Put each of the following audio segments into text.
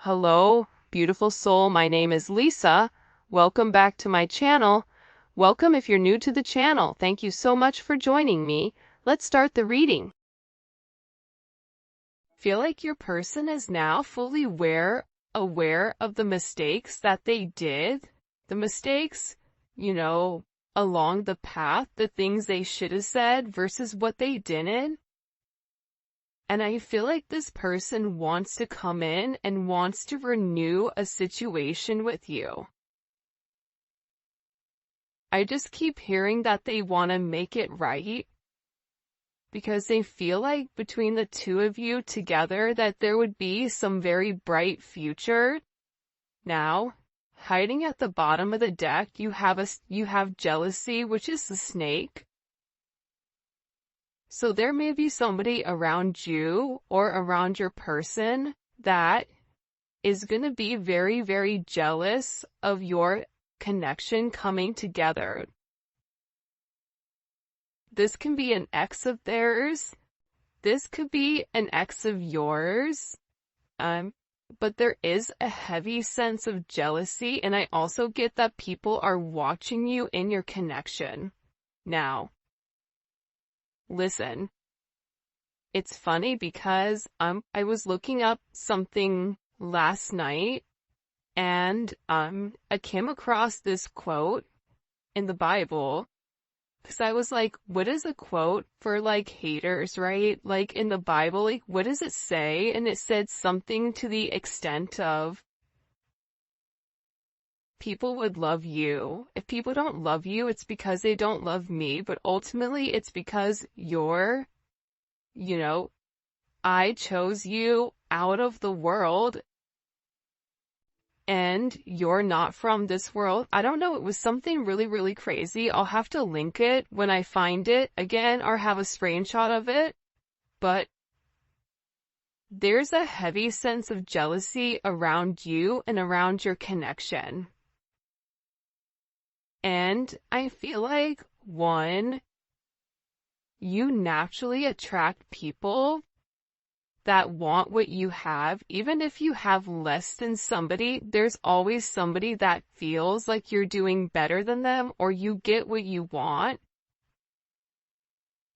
Hello, beautiful soul. My name is Lisa. Welcome back to my channel. Welcome if you're new to the channel. Thank you so much for joining me. Let's start the reading. Feel like your person is now fully aware of the mistakes that they did. The mistakes, along the path, the things they should have said versus what they didn't. And I feel like this person wants to come in and wants to renew a situation with you. I just keep hearing that they want to make it right because they feel like between the two of you together that there would be some very bright future. Now, hiding at the bottom of the deck, you have jealousy, which is the snake. So there may be somebody around you or around your person that is going to be very, very jealous of your connection coming together. This can be an ex of theirs. This could be an ex of yours. But there is a heavy sense of jealousy, and I also get that people are watching you in your connection. Now, listen, it's funny because I was looking up something last night and I came across this quote in the Bible because I was like, what is a quote for like haters, right? Like in the Bible, like what does it say? And it said something to the extent of people would love you. If people don't love you, it's because they don't love me, but ultimately it's because I chose you out of the world and you're not from this world. I don't know, it was something really, really crazy. I'll have to link it when I find it again or have a screenshot of it, but there's a heavy sense of jealousy around you and around your connection. And I feel like, one, you naturally attract people that want what you have. Even if you have less than somebody, there's always somebody that feels like you're doing better than them or you get what you want.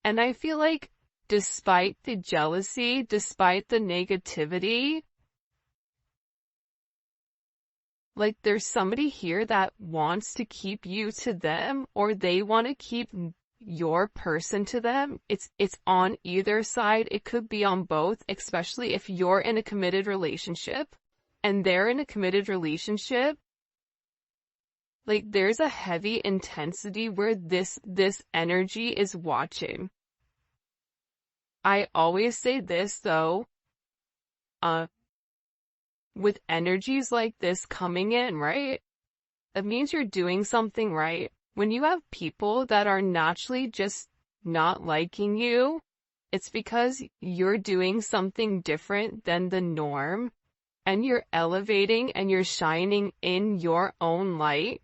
And I feel like despite the jealousy, despite the negativity, like there's somebody here that wants to keep you to them or they want to keep your person to them. It's on either side. It could be on both, especially if you're in a committed relationship and they're in a committed relationship. Like there's a heavy intensity where this energy is watching. I always say this though, with energies like this coming in, right? It means you're doing something right. When you have people that are naturally just not liking you, it's because you're doing something different than the norm and you're elevating and you're shining in your own light,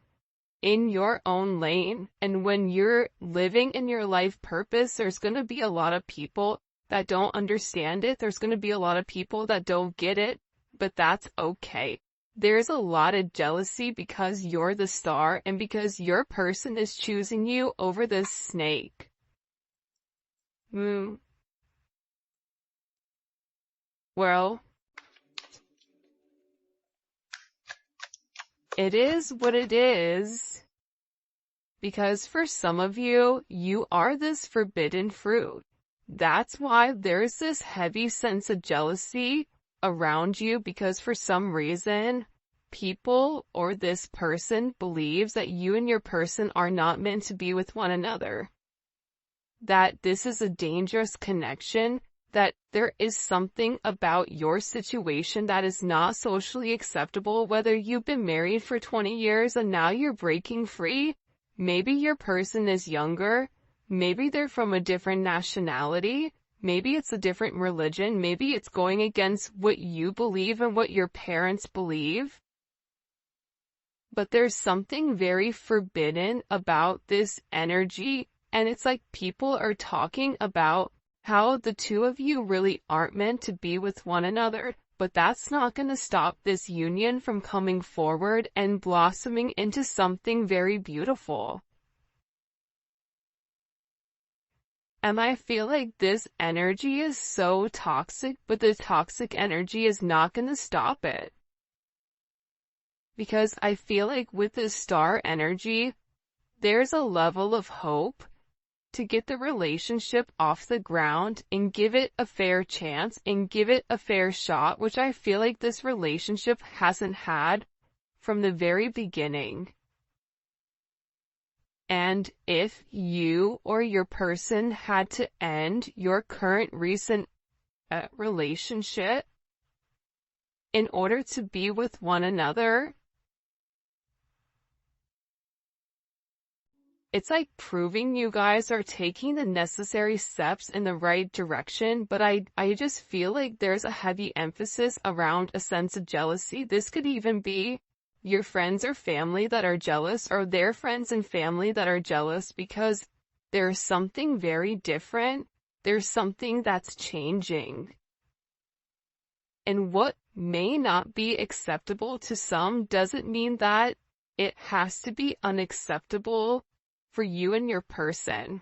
in your own lane. And when you're living in your life purpose, there's going to be a lot of people that don't understand it. There's going to be a lot of people that don't get it, but that's okay. There's a lot of jealousy because you're the star and because your person is choosing you over this snake. Well, it is what it is because for some of you, you are this forbidden fruit. That's why there's this heavy sense of jealousy around you because for some reason, people or this person believes that you and your person are not meant to be with one another. That this is a dangerous connection, that there is something about your situation that is not socially acceptable, whether you've been married for 20 years and now you're breaking free. Maybe your person is younger. Maybe they're from a different nationality. Maybe it's a different religion. Maybe it's going against what you believe and what your parents believe. But there's something very forbidden about this energy. And it's like people are talking about how the two of you really aren't meant to be with one another. but that's not going to stop this union from coming forward and blossoming into something very beautiful. And I feel like this energy is so toxic, but the toxic energy is not going to stop it. Because I feel like with this star energy, there's a level of hope to get the relationship off the ground and give it a fair chance and give it a fair shot, which I feel like this relationship hasn't had from the very beginning. And if you or your person had to end your current recent relationship in order to be with one another, it's like proving you guys are taking the necessary steps in the right direction, but I just feel like there's a heavy emphasis around a sense of jealousy. This could even be your friends or family that are jealous, or their friends and family that are jealous, because there's something very different. There's something that's changing. And what may not be acceptable to some doesn't mean that it has to be unacceptable for you and your person.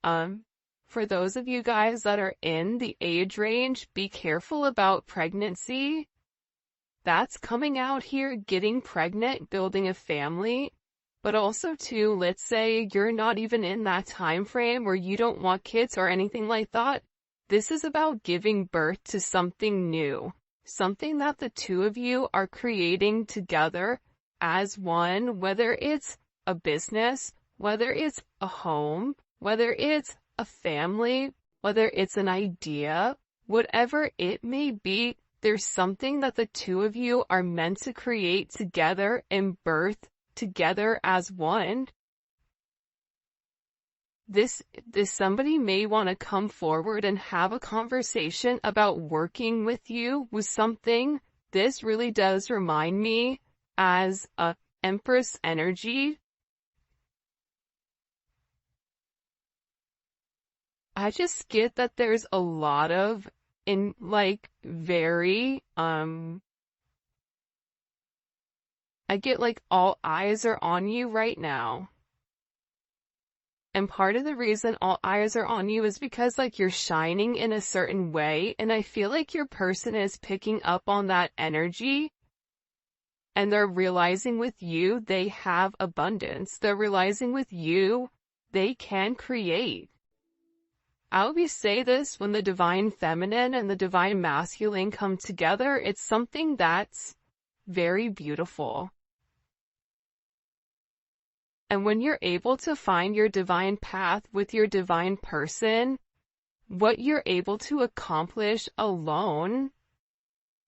For those of you guys that are in the age range, be careful about pregnancy. That's coming out here, getting pregnant, building a family. But also too, let's say you're not even in that time frame where you don't want kids or anything like that. This is about giving birth to something new, something that the two of you are creating together as one, whether it's a business, whether it's a home, whether it's a family, whether it's an idea, whatever it may be. There's something that the two of you are meant to create together and birth together as one. This somebody may want to come forward and have a conversation about working with you with something. This really does remind me as a Empress energy. I just get that there's a lot of I get like all eyes are on you right now. And part of the reason all eyes are on you is because like you're shining in a certain way, and I feel like your person is picking up on that energy, and they're realizing with you they have abundance. They're realizing with you they can create. I always say this, when the divine feminine and the divine masculine come together, it's something that's very beautiful. And when you're able to find your divine path with your divine person, what you're able to accomplish alone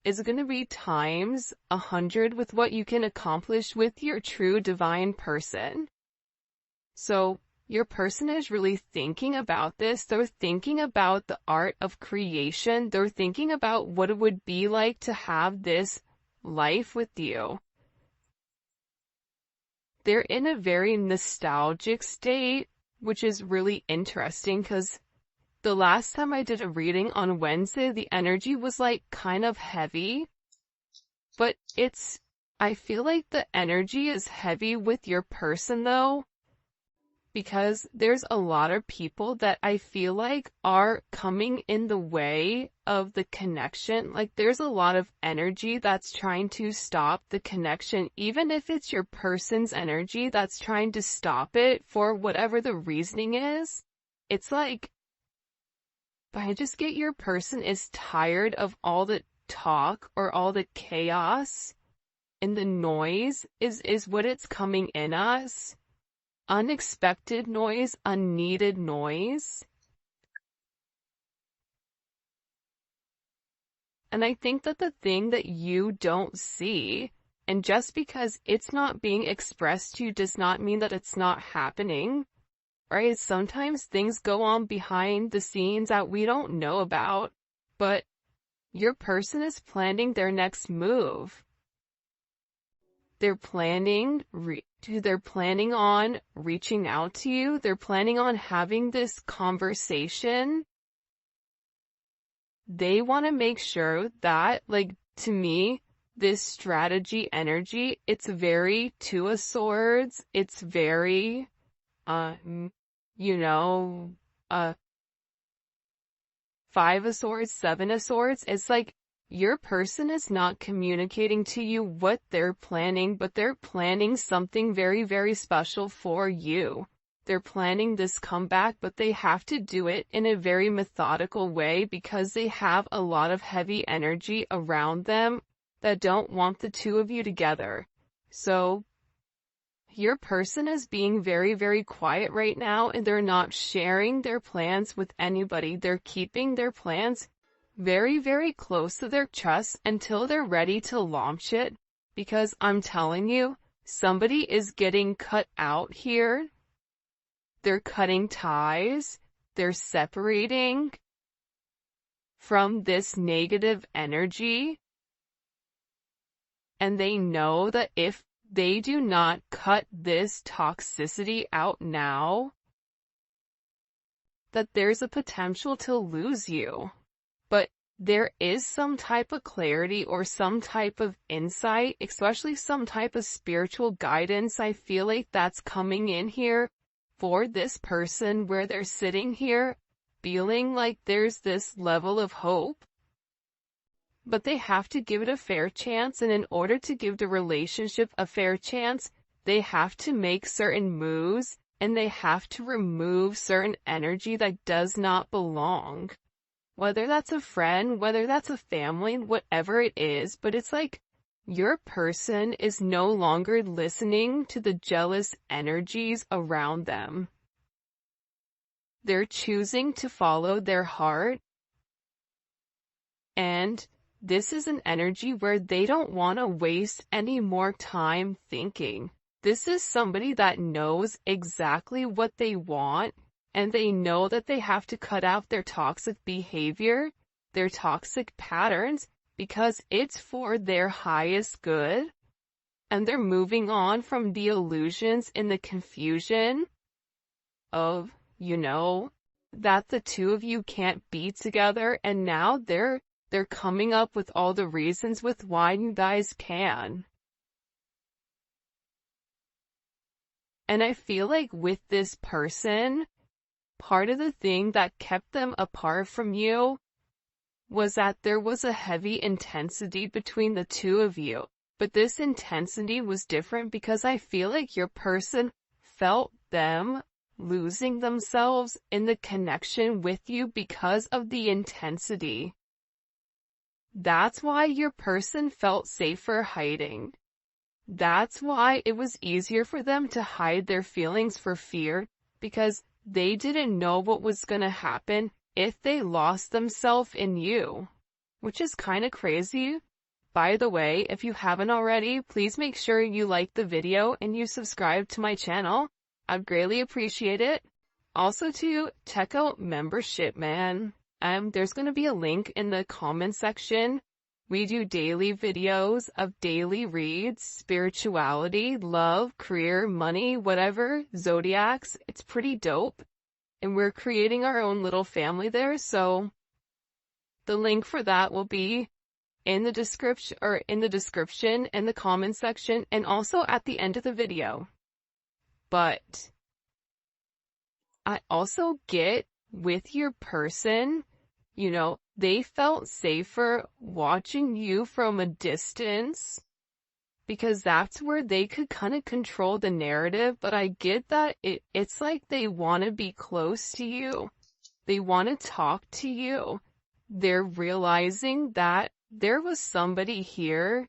is going to be times 100 with what you can accomplish with your true divine person. So your person is really thinking about this. They're thinking about the art of creation. They're thinking about what it would be like to have this life with you. They're in a very nostalgic state, which is really interesting because the last time I did a reading on Wednesday, the energy was like kind of heavy, but I feel like the energy is heavy with your person though, because there's a lot of people that I feel like are coming in the way of the connection. Like there's a lot of energy that's trying to stop the connection, even if it's your person's energy that's trying to stop it for whatever the reasoning is. It's like, I just get your person is tired of all the talk or all the chaos, and the noise is what it's coming in us. Unexpected noise, unneeded noise. And I think that the thing that you don't see, and just because it's not being expressed to you does not mean that it's not happening, right? Sometimes things go on behind the scenes that we don't know about, but your person is planning their next move. They're planning on reaching out to you. They're planning on having this conversation they want to make sure that, like, to me, this strategy energy, it's very Two of Swords. It's very, you know, Five of Swords, Seven of Swords. It's like your person is not communicating to you what they're planning, but they're planning something very, very special for you. They're planning this comeback, but they have to do it in a very methodical way because they have a lot of heavy energy around them that don't want the two of you together. So your person is being very, very quiet right now, and they're not sharing their plans with anybody. They're keeping their plans very, very close to their chest until they're ready to launch it, because I'm telling you, somebody is getting cut out here. They're cutting ties. They're separating from this negative energy. And they know that if they do not cut this toxicity out now, that there's a potential to lose you. But there is some type of clarity or some type of insight, especially some type of spiritual guidance. I feel like that's coming in here for this person, where they're sitting here feeling like there's this level of hope. But they have to give it a fair chance, and in order to give the relationship a fair chance, they have to make certain moves, and they have to remove certain energy that does not belong. Whether that's a friend, whether that's a family, whatever it is, but it's like your person is no longer listening to the jealous energies around them. They're choosing to follow their heart, and this is an energy where they don't want to waste any more time thinking. This is somebody that knows exactly what they want, and they know that they have to cut out their toxic behavior, their toxic patterns, because it's for their highest good. And they're moving on from the illusions and the confusion of, that the two of you can't be together, and now they're coming up with all the reasons with why you guys can. And I feel like with this person, part of the thing that kept them apart from you was that there was a heavy intensity between the two of you. But this intensity was different because I feel like your person felt them losing themselves in the connection with you because of the intensity. That's why your person felt safer hiding. That's why it was easier for them to hide their feelings for fear, because they didn't know what was gonna happen if they lost themselves in you, which is kind of crazy. By the way, if you haven't already, please make sure you like the video and you subscribe to my channel. I'd greatly appreciate it. Also to check out membership, man. There's going to be a link in the comment section. We do daily videos of daily reads, spirituality, love, career, money, whatever, zodiacs. It's pretty dope. And we're creating our own little family there, so the link for that will be in the description in the comment section, and also at the end of the video. But I also get with your person, they felt safer watching you from a distance because that's where they could kind of control the narrative. But I get that it's like they want to be close to you. They want to talk to you. They're realizing that there was somebody here.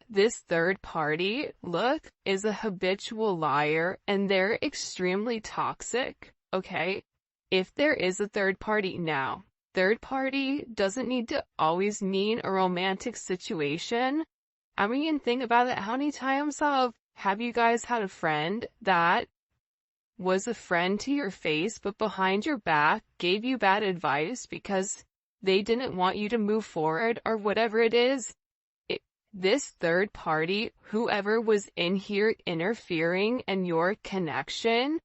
This third party, look, is a habitual liar, and they're extremely toxic, okay? If there is a third party now, third party doesn't need to always mean a romantic situation. I mean, think about it. How many times have you guys had a friend that was a friend to your face, but behind your back gave you bad advice because they didn't want you to move forward or whatever it is? This third party, whoever was in here interfering in your connection,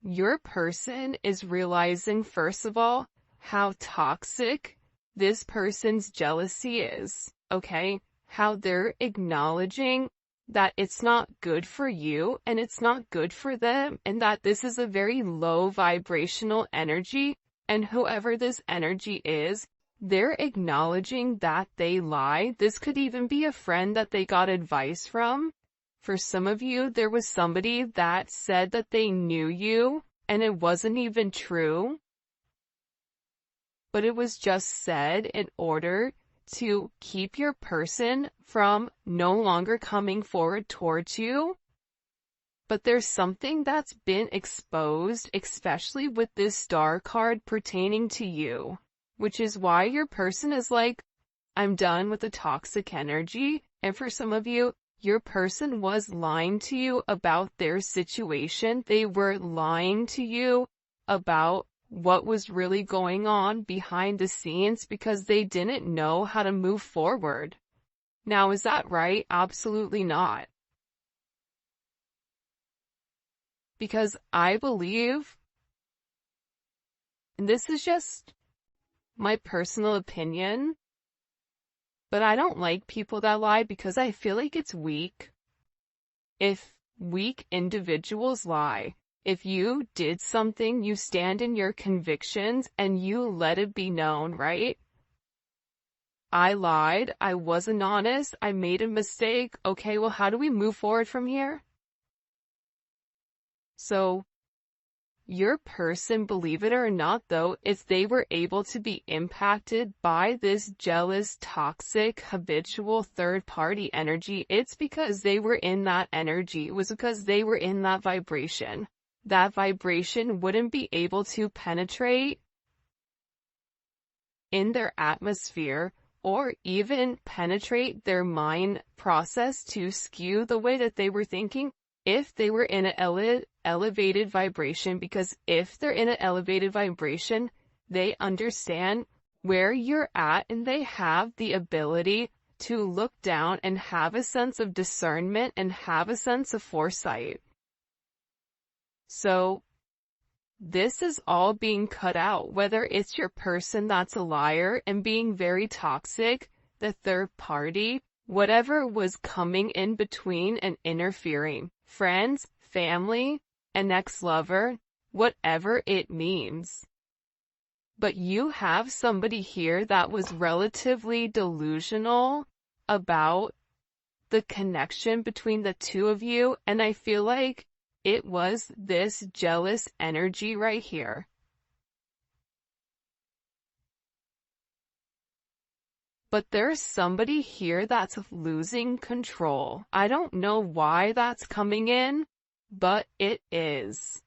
your person is realizing, first of all, how toxic this person's jealousy is, okay? How they're acknowledging that it's not good for you and it's not good for them, and that this is a very low vibrational energy, and whoever this energy is, they're acknowledging that they lie. This could even be a friend that they got advice from. For some of you, there was somebody that said that they knew you, and it wasn't even true. But it was just said in order to keep your person from no longer coming forward towards you. But there's something that's been exposed, especially with this star card pertaining to you, which is why your person is like, I'm done with the toxic energy. And for some of you, your person was lying to you about their situation. They were lying to you about what was really going on behind the scenes because they didn't know how to move forward. Now, is that right? Absolutely not. Because I believe, and this is just my personal opinion, but I don't like people that lie because I feel like it's weak. If weak individuals lie, if you did something, you stand in your convictions and you let it be known, right? I lied, I wasn't honest, I made a mistake. Okay, well, how do we move forward from here? So, your person, believe it or not though, if they were able to be impacted by this jealous, toxic, habitual third-party energy, it's because they were in that energy. It was because they were in that vibration. That vibration wouldn't be able to penetrate in their atmosphere or even penetrate their mind process to skew the way that they were thinking if they were in an elevated vibration, because if they're in an elevated vibration, they understand where you're at and they have the ability to look down and have a sense of discernment and have a sense of foresight. So this is all being cut out, whether it's your person that's a liar and being very toxic, the third party, whatever was coming in between and interfering, friends, family, an ex-lover, whatever it means. But you have somebody here that was relatively delusional about the connection between the two of you, and I feel like it was this jealous energy right here. But there's somebody here that's losing control. I don't know why that's coming in, but it is.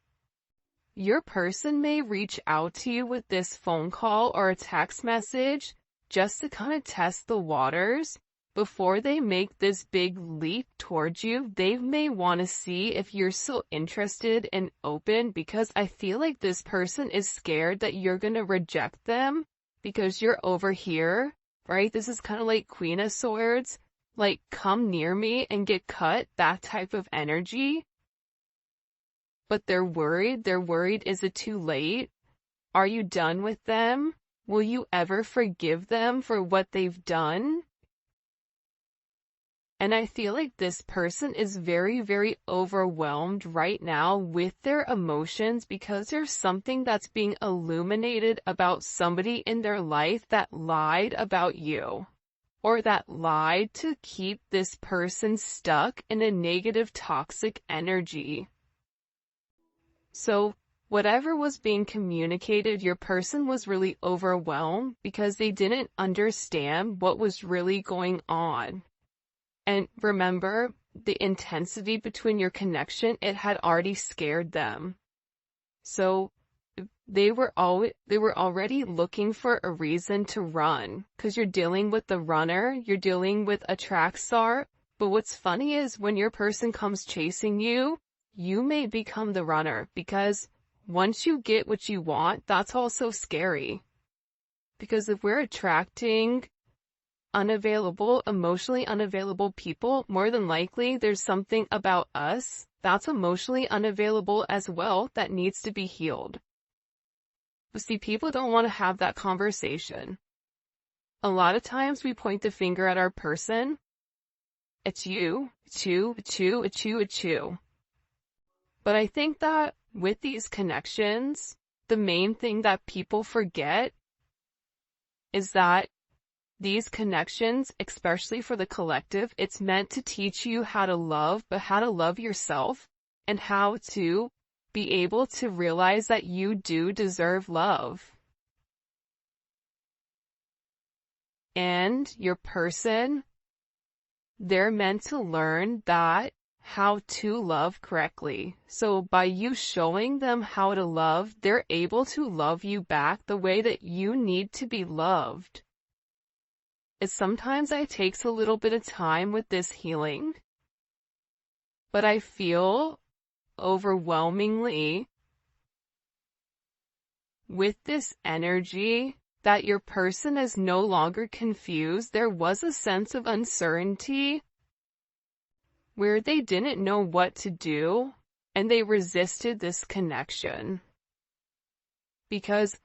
Your person may reach out to you with this phone call or a text message just to kind of test the waters. Before they make this big leap towards you, they may want to see if you're still interested and open, because I feel like this person is scared that you're going to reject them because you're over here, right? This is kind of like Queen of Swords, like come near me and get cut, that type of energy. But they're worried. They're worried, is it too late? Are you done with them? Will you ever forgive them for what they've done? And I feel like this person is very, very overwhelmed right now with their emotions because there's something that's being illuminated about somebody in their life that lied about you, or that lied to keep this person stuck in a negative, toxic energy. So whatever was being communicated, your person was really overwhelmed because they didn't understand what was really going on. And remember, the intensity between your connection, it had already scared them. So they were already looking for a reason to run, because you're dealing with the runner, you're dealing with a track star. But what's funny is when your person comes chasing you, you may become the runner, because once you get what you want, that's also scary. Because if we're attracting emotionally unavailable people, more than likely there's something about us that's emotionally unavailable as well that needs to be healed. But see, people don't want to have that conversation. A lot of times we point the finger at our person. It's you, it's you, it's you, it's you, it's you. But I think that with these connections, the main thing that people forget is that these connections, especially for the collective, it's meant to teach you how to love, but how to love yourself and how to be able to realize that you do deserve love. And your person, they're meant to learn that how to love correctly. So by you showing them how to love, they're able to love you back the way that you need to be loved. Sometimes it takes a little bit of time with this healing, but I feel overwhelmingly with this energy that your person is no longer confused. There was a sense of uncertainty where they didn't know what to do, and they resisted this connection because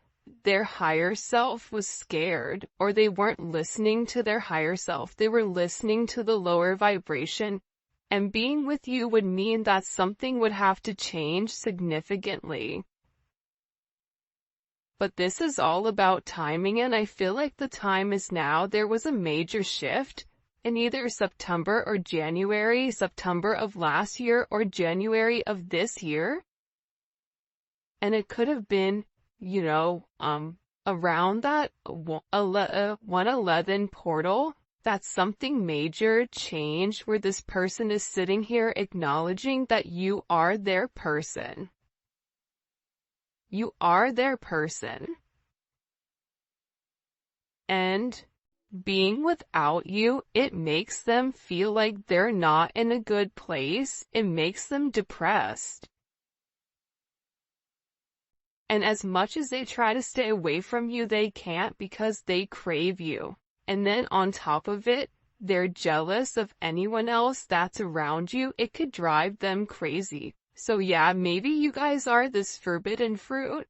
their higher self was scared, or they weren't listening to their higher self. They were listening to the lower vibration, and being with you would mean that something would have to change significantly. But this is all about timing, and I feel like the time is now. There was a major shift in either September or January, September of last year or January of this year. And it could have been, around that 111 portal, that something major changed where this person is sitting here acknowledging that you are their person. You are their person. And being without you, it makes them feel like they're not in a good place. It makes them depressed. And as much as they try to stay away from you, they can't because they crave you. And then on top of it, they're jealous of anyone else that's around you. It could drive them crazy. So yeah, maybe you guys are this forbidden fruit.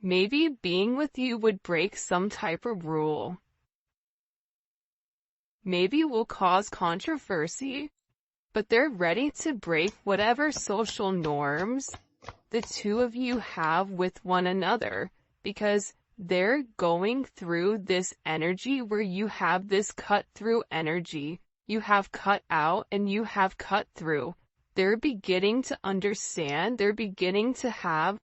Maybe being with you would break some type of rule. Maybe will cause controversy, but they're ready to break whatever social norms the two of you have with one another, because they're going through this energy where you have this cut through energy. You have cut out and you have cut through. They're beginning to understand, they're beginning to have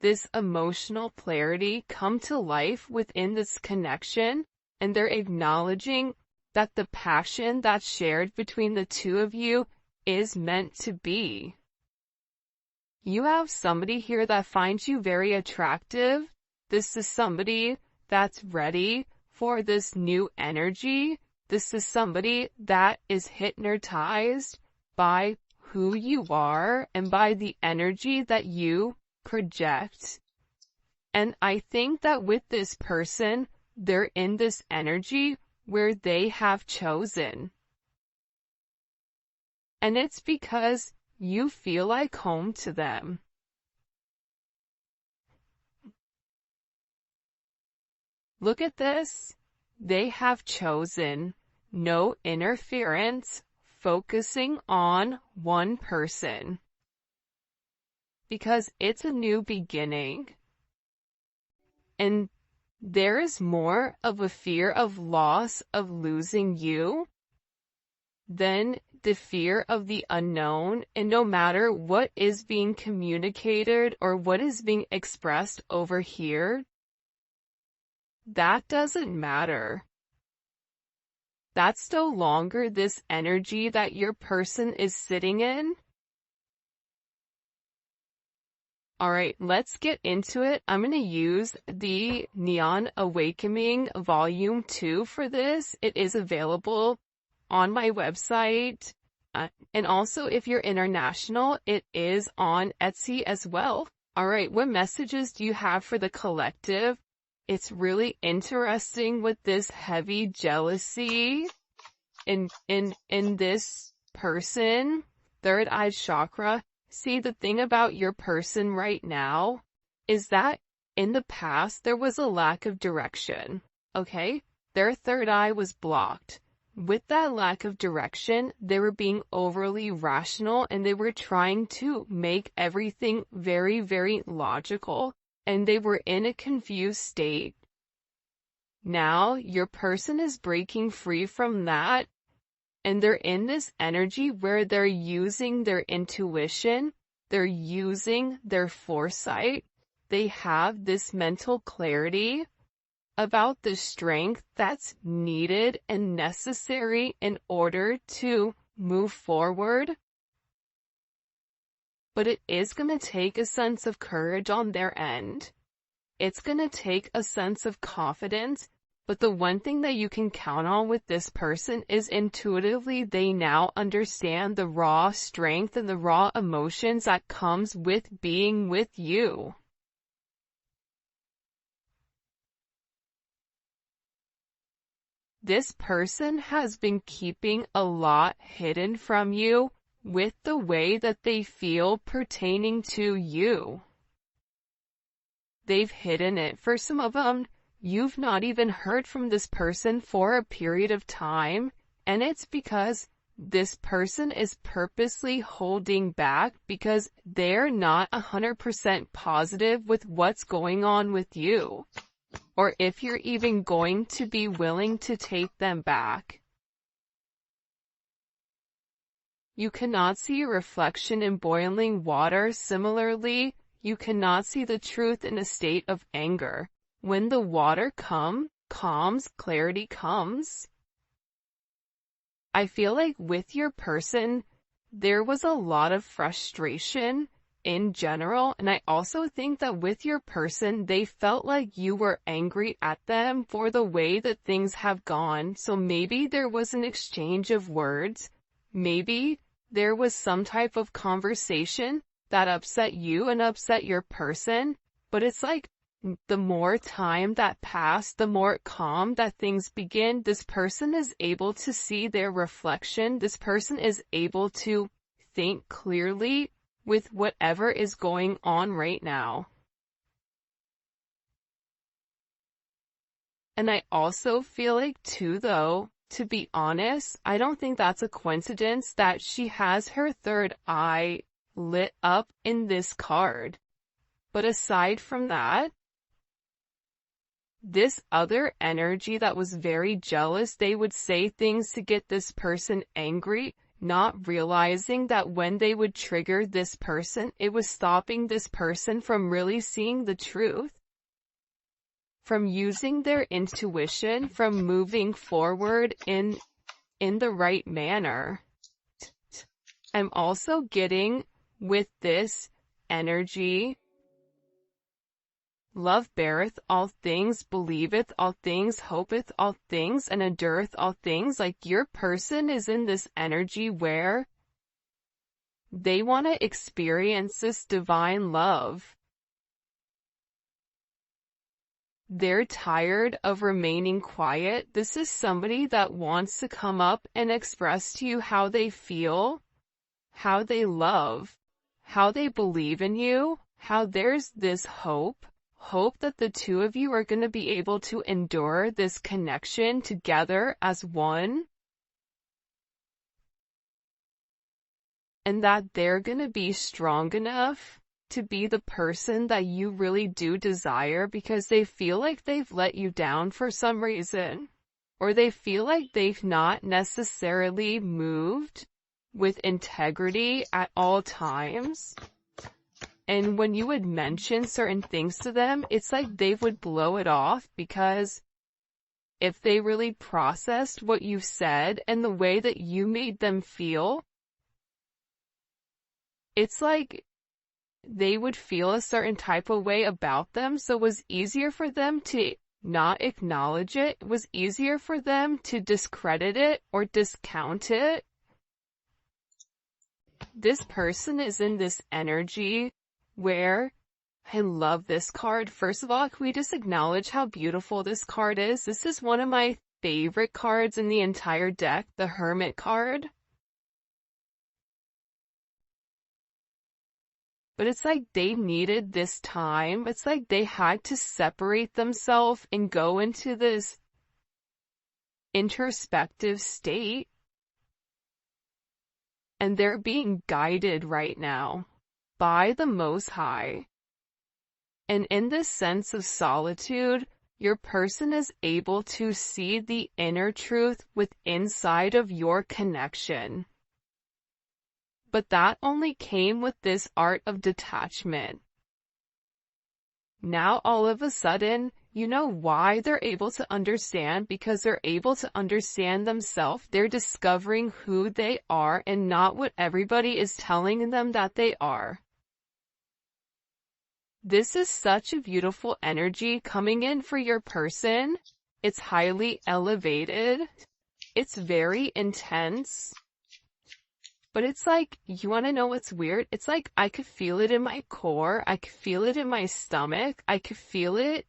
this emotional clarity come to life within this connection, and they're acknowledging that the passion that's shared between the two of you is meant to be. You have somebody here that finds you very attractive. This is somebody that's ready for this new energy. This is somebody that is hypnotized by who you are and by the energy that you project. And I think that with this person, they're in this energy where they have chosen. And it's because you feel like home to them. Look at this. They have chosen no interference, focusing on one person. Because it's a new beginning. And there is more of a fear of loss, of losing you, than the fear of the unknown. And no matter what is being communicated or what is being expressed over here, that doesn't matter. That's no longer this energy that your person is sitting in. Alright, let's get into it. I'm going to use the Neon Awakening Volume 2 for this. It is available on my website. And also, if you're international, it is on Etsy as well. Alright, what messages do you have for the collective? It's really interesting with this heavy jealousy in this person, third eye chakra. See, the thing about your person right now is that In the past, there was a lack of direction, okay? Their third eye was blocked. With that lack of direction, they were being overly rational and they were trying to make everything very, very logical, and they were in a confused state. Now, your person is breaking free from that, and they're in this energy where they're using their intuition, they're using their foresight, they have this mental clarity about the strength that's needed and necessary in order to move forward. But it is going to take a sense of courage on their end. It's going to take a sense of confidence, but the one thing that you can count on with this person is intuitively they now understand the raw strength and the raw emotions that comes with being with you. This person has been keeping a lot hidden from you with the way that they feel pertaining to you. They've hidden it. For some of them, you've not even heard from this person for a period of time, and it's because this person is purposely holding back because they're not 100% positive with what's going on with you, or if you're even going to be willing to take them back. You cannot see a reflection in boiling water. Similarly, you cannot see the truth in a state of anger. When the water calms, clarity comes. I feel like with your person, there was a lot of frustration in general, and I also think that with your person, they felt like you were angry at them for the way that things have gone. So maybe there was an exchange of words. Maybe there was some type of conversation that upset you and upset your person, but it's like the more time that passed, the more calm that things begin. This person is able to see their reflection. This person is able to think clearly with whatever is going on right now. And I also feel like too, though, to be honest, I don't think that's a coincidence that she has her third eye lit up in this card. But aside from that, this other energy that was very jealous, they would say things to get this person angry, not realizing that when they would trigger this person, it was stopping this person from really seeing the truth, from using their intuition, from moving forward in the right manner. I'm also getting with this energy, love beareth all things, believeth all things, hopeth all things, and endureth all things. Like your person is in this energy where they want to experience this divine love. They're tired of remaining quiet. This is somebody that wants to come up and express to you how they feel, how they love, how they believe in you, how there's this hope that the two of you are going to be able to endure this connection together as one, and that they're going to be strong enough to be the person that you really do desire because they feel like they've let you down for some reason, or they feel like they've not necessarily moved with integrity at all times. And when you would mention certain things to them, it's like they would blow it off because if they really processed what you said and the way that you made them feel, it's like they would feel a certain type of way about them. So it was easier for them to not acknowledge it. It was easier for them to discredit it or discount it. This person is in this energy where I love this card. First of all, can we just acknowledge how beautiful this card is? This is one of my favorite cards in the entire deck, the Hermit card. But it's like they needed this time. It's like they had to separate themselves and go into this introspective state. And they're being guided right now by the Most High. And in this sense of solitude, your person is able to see the inner truth inside of your connection. But that only came with this art of detachment. Now all of a sudden, you know why they're able to understand? Because they're able to understand themselves. They're discovering who they are and not what everybody is telling them that they are. This is such a beautiful energy coming in for your person. It's highly elevated. It's very intense. But it's like, you want to know what's weird? It's like I could feel it in my core. I could feel it in my stomach. I could feel it.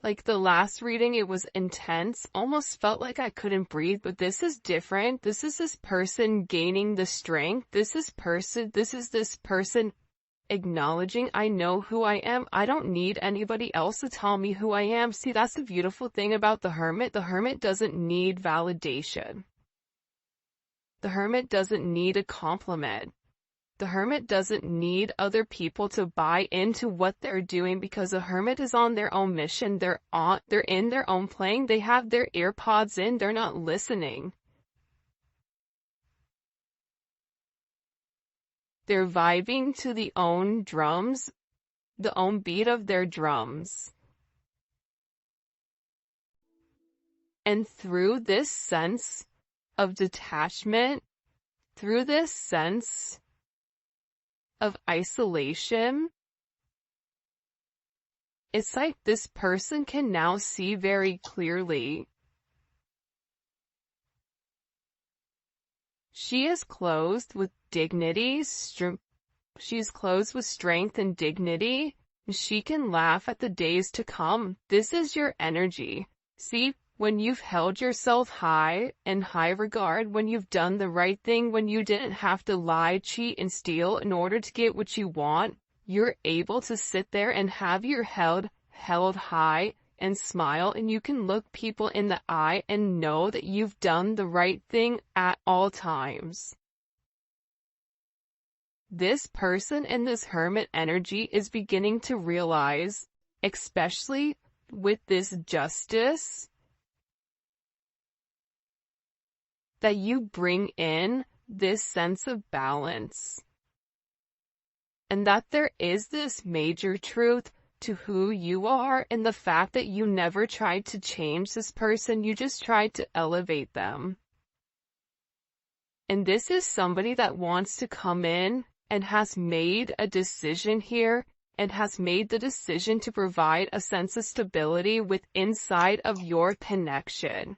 Like the last reading, it was intense. Almost felt like I couldn't breathe, but this is different. This is this person gaining the strength. This is this person acknowledging, I know who I am. I don't need anybody else to tell me who I am. See, that's the beautiful thing about the Hermit. The Hermit doesn't need validation. The Hermit doesn't need a compliment. The Hermit doesn't need other people to buy into what they're doing, because the Hermit is on their own mission. They're in their own plane. They have their earpods in. They're not listening. They're vibing to the own drums, the own beat of their drums. And through this sense of detachment, through this sense of isolation, it's like this person can now see very clearly. She is clothed with dignity, she's clothed with strength and dignity. She can laugh at the days to come. This is your energy. See, when you've held yourself high in high regard, when you've done the right thing, when you didn't have to lie, cheat, and steal in order to get what you want, you're able to sit there and have your head held high and smile, and you can look people in the eye and know that you've done the right thing at all times. This person in this Hermit energy is beginning to realize, especially with this justice, that you bring in this sense of balance. And that there is this major truth to who you are, and the fact that you never tried to change this person, you just tried to elevate them. And this is somebody that wants to come in and has made a decision here, and has made the decision to provide a sense of stability inside of your connection.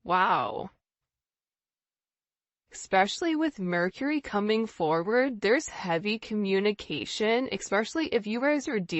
Wow. Especially with Mercury coming forward, there's heavy communication, especially if you guys are dealing